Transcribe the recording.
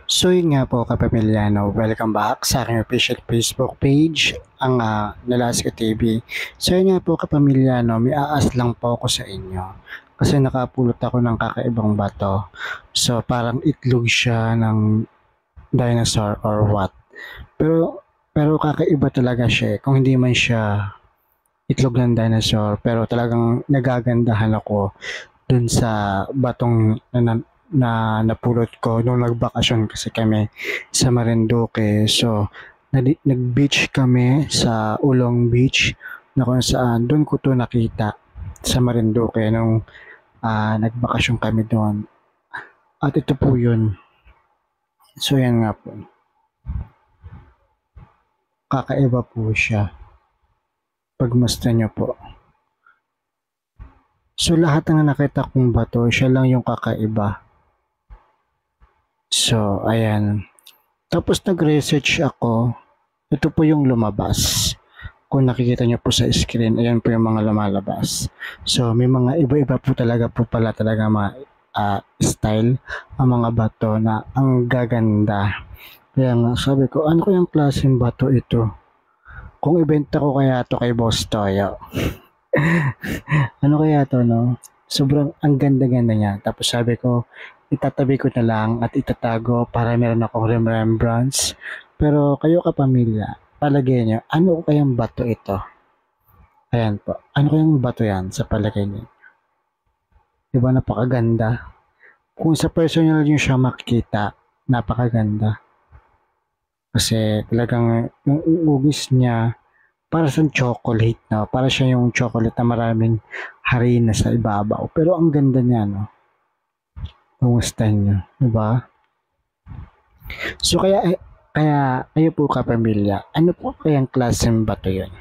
So yun nga po kapamilyano, welcome back sa aking official Facebook page, ang Nolasco TV. So yun nga po kapamilyano, may aas lang po ako sa inyo. Kasi nakapulot ako ng kakaibang bato. So parang itlog siya ng dinosaur or what. Pero kakaiba talaga siya kung hindi man siya itlog ng dinosaur. Pero talagang nagagandahan ako dun sa batong na napulot ko nung nagbakasyon kasi kami sa Marinduque. So, nag-beach kami sa Ulong Beach na kung saan doon ko to nakita sa Marinduque nung nagbakasyon kami doon. At ito po yun. So, yan nga po. Kakaiba po siya. Pagmasta nyo po. So, lahat ng nakita kong bato, siya lang yung kakaiba. So, ayan. Tapos nag-research ako. Ito po yung lumabas. Kung nakikita nyo po sa screen, ayan po yung mga lumalabas. So, may mga iba-iba po talaga po pala talaga mga style ang mga bato na ang gaganda. Kaya nga, sabi ko, ano kayang klaseng bato ito? Kung ibenta ko kaya to kay Boss Toyo. Ano kaya to, no? Sobrang ang ganda-ganda niya. Tapos sabi ko, itatabi ko na lang at itatago para meron akong remembrance. Pero kayo kapamilya, palagay niyo, ano kayang bato ito? Ayan po. Ano kayang bato yan sa palagay niyo? Diba napakaganda? Kung sa personal niyo siya makikita, napakaganda. Kasi talagang yung ugis niya, para sa chocolate, no? Para siya yung chocolate na maraming harina sa ibabaw. Pero ang ganda niya, no? Kumusta niyo, di ba? So kaya kayo po kapamilya, ano po kayang klaseng bato yun?